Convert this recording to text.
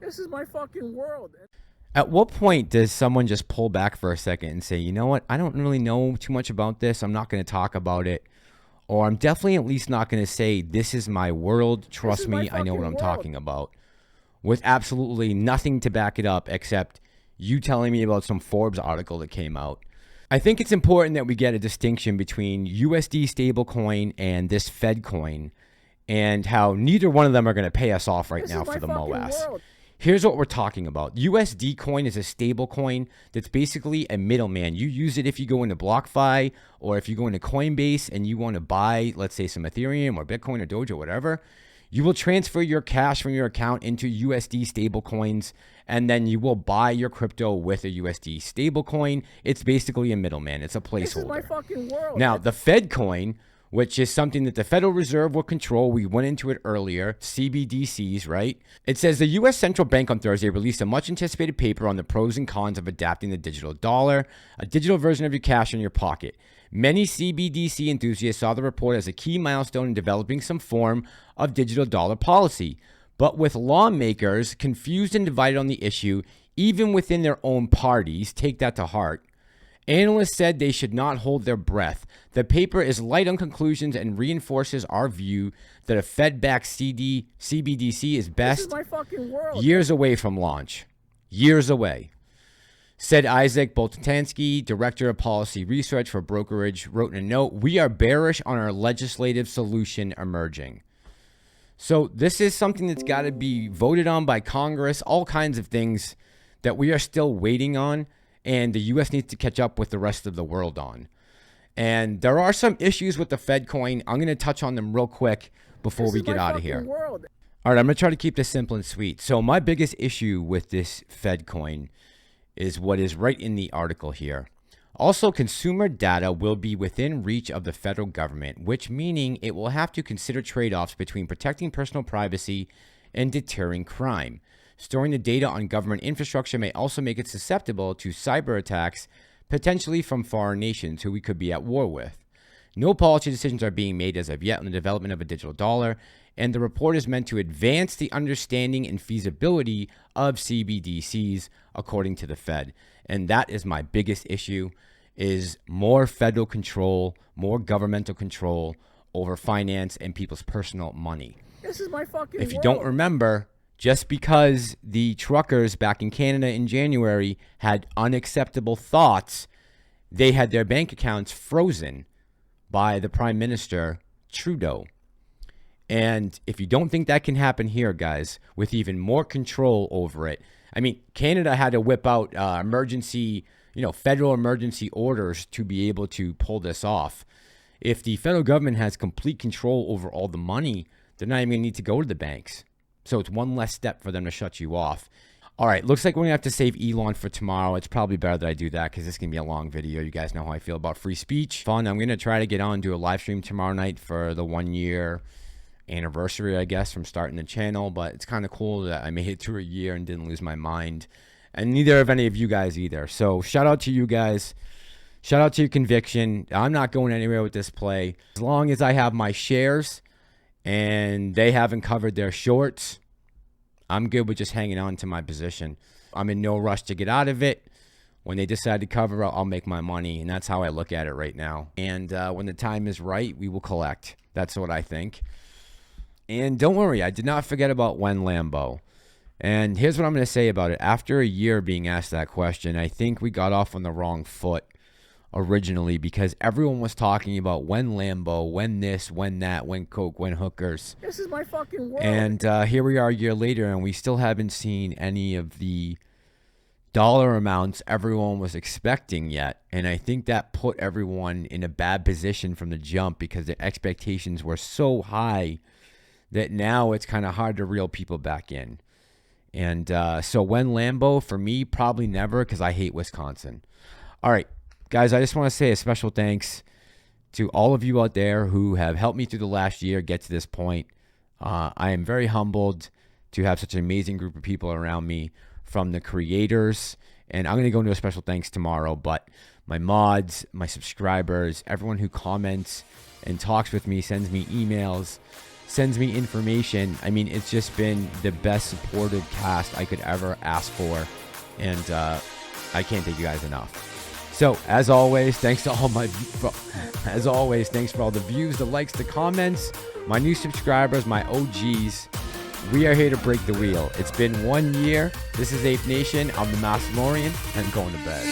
This is my fucking world. At what point does someone just pull back for a second and say, you know what, I don't really know too much about this. I'm not going to talk about it. Or I'm definitely at least not going to say, this is my world. Trust me, I know what I'm talking about. With absolutely nothing to back it up except you telling me about some Forbes article that came out. I think it's important that we get a distinction between USD stablecoin and this FEDCOIN and how neither one of them are going to pay us off right now for the Moass. Here's what we're talking about. USD coin is a stable coin that's basically a middleman. You use it if you go into BlockFi or if you go into Coinbase and you want to buy, let's say, some Ethereum or Bitcoin or Doge or whatever. You will transfer your cash from your account into USD stable coins, and then you will buy your crypto with a USD stable coin. It's basically a middleman. It's a placeholder. This is my fucking world. Now, the FedCoin, which is something that the Federal Reserve will control. We went into it earlier, CBDCs, right? It says the U.S. Central Bank on Thursday released a much anticipated paper on the pros and cons of adapting the digital dollar, a digital version of your cash in your pocket. Many CBDC enthusiasts saw the report as a key milestone in developing some form of digital dollar policy. But with lawmakers confused and divided on the issue, even within their own parties, take that to heart, analysts said they should not hold their breath. The paper is light on conclusions and reinforces our view that a Fed-backed CBDC is best years away from launch. Years away. Said Isaac Boltansky, Director of Policy Research for Brokerage, wrote in a note, "We are bearish on our legislative solution emerging." So this is something that's got to be voted on by Congress, all kinds of things that we are still waiting on, and the U.S. needs to catch up with the rest of the world on. And there are some issues with the FedCoin. I'm going to touch on them real quick before we get out of here. All right, I'm going to try to keep this simple and sweet. So my biggest issue with this FedCoin is what is right in the article here. Also, consumer data will be within reach of the federal government, which meaning it will have to consider trade-offs between protecting personal privacy and deterring crime. Storing the data on government infrastructure may also make it susceptible to cyber attacks, potentially from foreign nations who we could be at war with. No policy decisions are being made as of yet on the development of a digital dollar, and the report is meant to advance the understanding and feasibility of CBDCs, according to the Fed. And that is my biggest issue, is more federal control, more governmental control over finance and people's personal money. This is my fucking If you don't remember, just because the truckers back in Canada in January had unacceptable thoughts, they had their bank accounts frozen by the Prime Minister, Trudeau. And if you don't think that can happen here, guys, with even more control over it, I mean, Canada had to whip out federal emergency orders to be able to pull this off. If the federal government has complete control over all the money, they're not even going to need to go to the banks. So it's one less step for them to shut you off. All right, looks like we're going to have to save Elon for tomorrow. It's probably better that I do that because this can be a long video. You guys know how I feel about free speech. Fun. I'm going to try to get on and do a live stream tomorrow night for the 1 year anniversary, I guess, from starting the channel. But it's kind of cool that I made it through a year and didn't lose my mind. And neither of any of you guys either. So shout out to you guys. Shout out to your conviction. I'm not going anywhere with this play. As long as I have my shares and they haven't covered their shorts, I'm good with just hanging on to my position. I'm in no rush to get out of it. When they decide to cover, I'll make my money. And that's how I look at it right now. And when the time is right, we will collect. That's what I think. And don't worry, I did not forget about when LAMBO. And here's what I'm going to say about it. After a year being asked that question, I think we got off on the wrong foot originally because everyone was talking about when LAMBO, when this, when that, when coke, when hookers. This is my fucking world. And here we are a year later, and we still haven't seen any of the dollar amounts everyone was expecting yet. And I think that put everyone in a bad position from the jump because the expectations were so high that now it's kind of hard to reel people back in. And so when LAMBO, for me, probably never, because I hate Wisconsin. All right, guys, I just want to say a special thanks to all of you out there who have helped me through the last year get to this point. I am very humbled to have such an amazing group of people around me, from the creators. And I'm going to go into a special thanks tomorrow, but my mods, my subscribers, everyone who comments and talks with me, sends me emails, sends me information. I mean, it's just been the best supported cast I could ever ask for, and I can't thank you guys enough. So, as always, thanks to all my, as always, thanks for all the views, the likes, the comments, my new subscribers, my OGs. We are here to break the wheel. It's been 1 year. This is Ape Nation. I'm the Massalorian, and I'm going to bed.